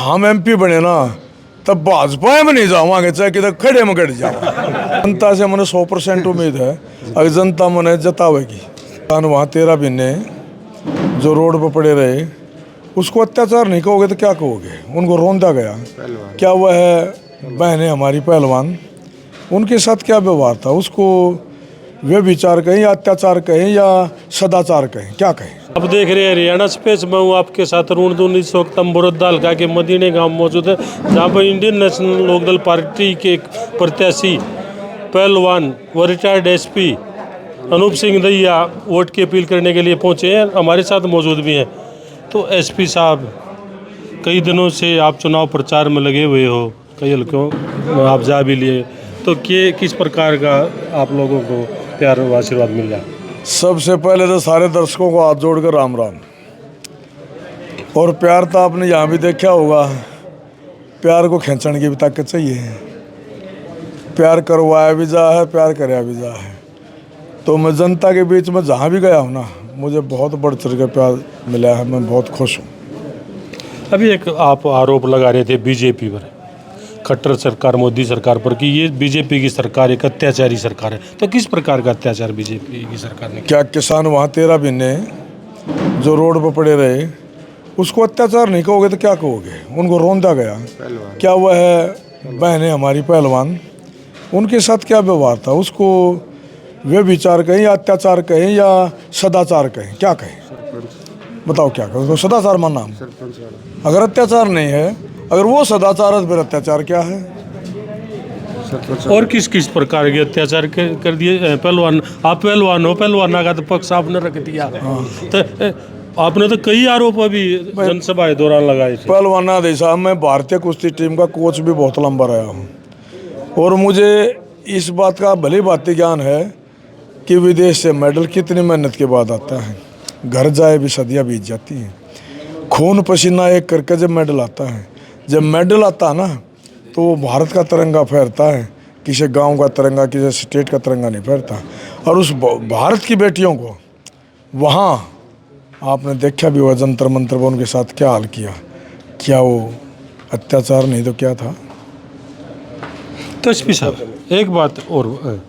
हम एमपी बने ना तब भाजपा में नहीं जाऊंगे, चाहे किधर खड़े में गड़ जाओ। जनता से मैंने 100% उम्मीद है, अगर जनता मैंने जतावेगी। वहाँ 13 महीने जो रोड पर पड़े रहे, उसको अत्याचार नहीं कहोगे तो क्या कहोगे? उनको रोंदा गया, क्या वह है बहनें हमारी पहलवान, उनके साथ क्या व्यवहार था? उसको वे विचार कहें या अत्याचार कहें या सदाचार कहें, क्या कहें? अब देख रहे हैं हरियाणा स्पेस में हूँ आपके साथ रूणदूनी सोकतम बुरद्दा हल्का के मदीने गांव मौजूद है, जहां पर इंडियन नेशनल लोकदल पार्टी के प्रत्याशी पहलवान व retired SP Anoop Singh Dahiya vote की अपील करने के लिए पहुंचे हैं। हमारे साथ मौजूद भी हैं। तो एसपी साहब, कई दिनों से आप चुनाव प्रचार में लगे हुए हो, कई हल्कों में आप जा भी लिए, तो किस प्रकार का आप लोगों को प्यार व आशीर्वाद मिल रहा? सबसे पहले तो सारे दर्शकों को हाथ जोड़कर राम राम। और प्यार तो आपने यहाँ भी देखा होगा, प्यार को खींचने की भी ताकत चाहिए। प्यार करवाया भी जा है, प्यार कराया भी जा है। तो मैं जनता के बीच में जहाँ भी गया हूँ ना, मुझे बहुत बढ़ चढ़ के प्यार मिला है, मैं बहुत खुश हूँ। अभी एक आप आरोप लगा रहे थे बीजेपी पर, खट्टर सरकार, मोदी सरकार पर, कि ये बीजेपी की सरकार एक अत्याचारी सरकार है। तो किस प्रकार का अत्याचार बीजेपी की सरकार ने? क्या किसान वहाँ 13 महीने जो रोड पर पड़े रहे, उसको अत्याचार नहीं कहोगे तो क्या कहोगे? उनको रोंदा गया, क्या वह है बहनें हमारी पहलवान, उनके साथ क्या व्यवहार था? उसको वे विचार कहें या अत्याचार कहें या सदाचार कहें, क्या कहें? बताओ क्या कहें? उसको सदाचार मानना? अगर अत्याचार नहीं है, अगर वो सदाचार है, फिर अत्याचार क्या है? और किस किस प्रकार के अत्याचार कर दिए? पहलवान, आप पहलवान हो, पहलवाना का तो पक्ष आपने रख दिया। तो आपने तो कई आरोप अभी जनसभा के दौरान लगाए थे। पहलवाना दे साहब, मैं भारतीय कुश्ती टीम का कोच भी बहुत लंबा रहा हूँ, और मुझे इस बात का भली भांति ज्ञान है कि विदेश से मेडल कितनी मेहनत के बाद आता है। घर जाए भी सदियाँ बीत जाती हैं, खून पसीना एक करके जब मेडल आता है, जब मेडल आता है ना, तो वो भारत का तिरंगा फहरता है, किसी गांव का तिरंगा, किसी स्टेट का तिरंगा नहीं फहरता। और उस भारत की बेटियों को वहाँ आपने देखा भी हुआ, जंतर मंतर पर उनके साथ क्या हाल किया। क्या वो अत्याचार नहीं तो क्या था? तो एसपी साहब, एक बात और,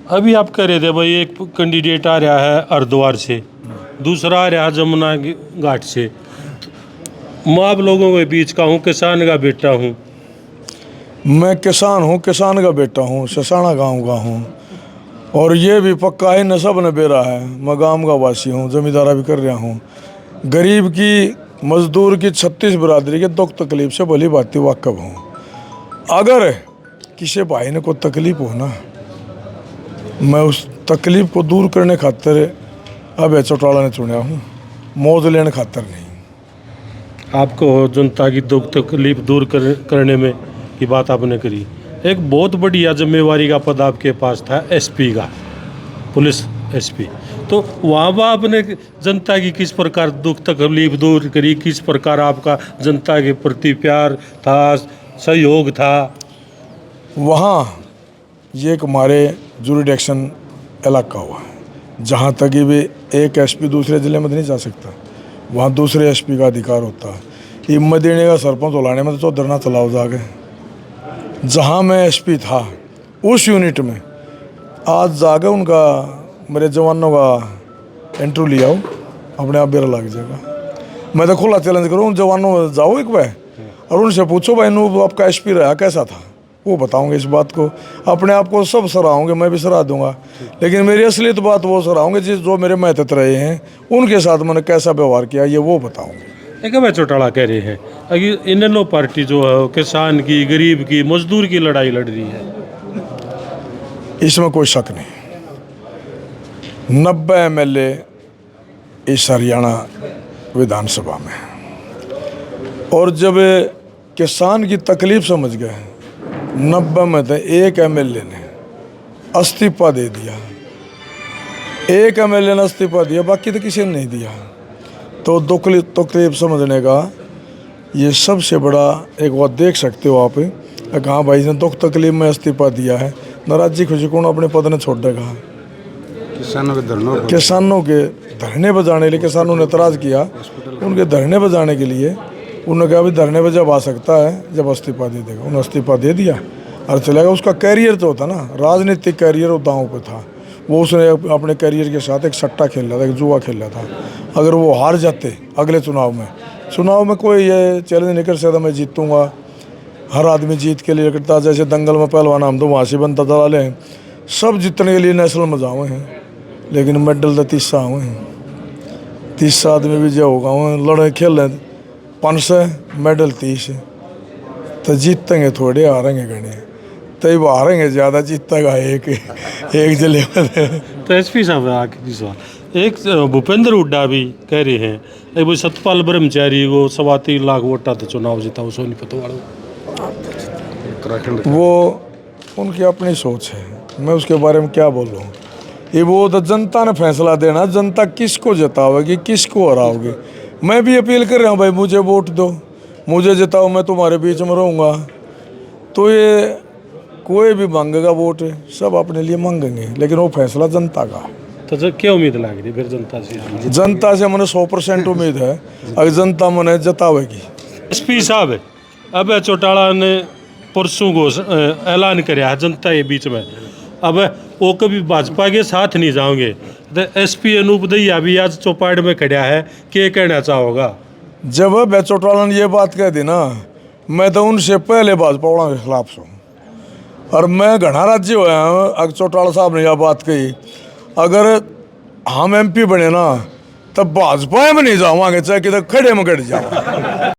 अभी आप कह रहे थे भाई एक कैंडिडेट आ रहा है हरिद्वार से, दूसरा आ रहा है जमुना घाट से। मैं आप लोगों के बीच का हूँ, किसान का बेटा हूँ। मैं किसान हूँ, किसान का बेटा हूँ, ससाना गांव का हूँ, और ये भी पक्का है नसब न बेरा है। मैं गांव का वासी हूँ, जमींदारा भी कर रहा हूँ। गरीब की, मजदूर की, 36 बिरादरी के दुख तकलीफ से भली बात वाकफ हूँ। अगर किसी भाई ने कोई तकलीफ हो ना, मैं उस तकलीफ को दूर करने खातिर अब चौटाला ने चुना हूँ, मौज लेने खातिर नहीं। आपको जनता की दुख तकलीफ दूर करने में की बात आपने करी। एक बहुत बढ़िया जिम्मेवारी का पद आपके पास था, एसपी का, पुलिस एसपी। तो वहाँ पर आपने जनता की किस प्रकार दुख तकलीफ दूर करी? किस प्रकार आपका जनता के प्रति प्यार था, सहयोग था? वहाँ ये एक हमारे जुरिडिक्शन इलाका हुआ है, जहाँ तक भी एक एसपी दूसरे ज़िले में नहीं जा सकता, वहाँ दूसरे एसपी का अधिकार होता है। ये मदीने का सरपंच उलाने में तो धरना चलाओ जाके। जहाँ मैं एसपी था उस यूनिट में आज जाके उनका, मेरे जवानों का इंटरव्यू लिया हो, अपने आप बेरा लग जाएगा। मैं तो खुला चैलेंज करूँ, उन जवानों जाओ एक बार और उनसे पूछो भाई नूब आपका एसपी रहा कैसा था, वो बताऊंगे। इस बात को अपने आप को सब सराहोंगे, मैं भी सराह दूंगा, लेकिन मेरी असलियत बात वो सराहोंगे जो मेरे महत्व रहे हैं, उनके साथ मैंने कैसा व्यवहार किया ये वो बताऊंगे। एक मैं चौटाला कह रहे हैं, अगर इनेलो पार्टी जो है किसान की, गरीब की, मजदूर की लड़ाई लड़ रही है, इसमें कोई शक नहीं। 90 MLA इस हरियाणा विधानसभा में, और जब किसान की तकलीफ समझ गए 90 में से एक MLA ने इस्तीफा दे दिया, एक MLA ने इस्तीफा दिया, बाकी तो किसी ने नहीं दिया। तो तकलीफ समझने का ये सबसे बड़ा एक बात देख सकते हो आप। हाँ भाई, इसने दुख तकलीफ में इस्तीफा दिया है, नाराजी खुशी कौन अपने पद ने छोड़ देगा? किसानों के धरने बजाने लिए, किसानों ने एतराज़ किया, उनके धरने बजाने के लिए उन्होंने कहा अभी धरने पर जब आ सकता है जब इस्तीफा दे देगा। उन्होंने इस्तीफा दे दिया और चला गया। उसका कैरियर तो होता ना, राजनीतिक कैरियर वो दांव पे था। वो उसने अपने कैरियर के साथ एक सट्टा खेल रहा था, एक जुआ खेल रहा था। अगर वो हार जाते अगले चुनाव में कोई ये चैलेंज नहीं कर सकता मैं जीतूंगा। हर आदमी जीत के लिए करता, जैसे दंगल में पहलवान हम तो वहाँ से बनता दलाले हैं, सब जीतने के लिए नेशनल में जाए हैं, लेकिन मेडल तो 30 हुए हैं। 30 आदमी भी जो होगा लड़े खेल रहे 500 मेडल 30, तो जीतेंगे थोड़े, हारेंगे घने। तय वो हारेंगे ज़्यादा, जीतेगा एक जिले में। तो एसपी साहब आखिरी सवाल, एक भूपेंद्र हुड्डा भी कह रहे हैं एक भाई सतपाल ब्रह्मचारी वो 3.25 लाख वोटा तो चुनाव जीता वो सोनीपत वालों उत्तराखंड का। वो उनकी अपनी सोच है, मैं उसके बारे में क्या बोलूँ। ये वो तो जनता ने फैसला देना, जनता किसको जिताओगी किसको हराओगी। मैं भी अपील कर रहा हूँ भाई मुझे वोट दो, मुझे जिताओ, मैं तुम्हारे बीच में रहूँगा। तो ये कोई भी मांगेगा वोट, सब अपने लिए मांगेंगे, लेकिन वो फैसला जनता का। तो क्या उम्मीद लग रही फिर जनता से? जनता से मैंने 100% उम्मीद है, अगर जनता मैंने जतावेगी। एसपी साहब अब चौटाला ने परसों ऐलान कराया है जनता के बीच में, अब वो कभी भाजपा के साथ नहीं जाओगे। तो एसपी अनूप दहिया भी आज चौपाड़ में खड़ा है, क्या कहना चाहोगा? जब चौटाला ने ये बात कह दी ना, मैं तो उनसे पहले भाजपा के खिलाफ हूँ। और मैं घना राज्य होया हूँ, अगर चौटाला साहब ने यह बात कही, अगर हम MP बने ना तब भाजपा में नहीं जाऊँगे, चाहे किधर खड़े में कट जाओ।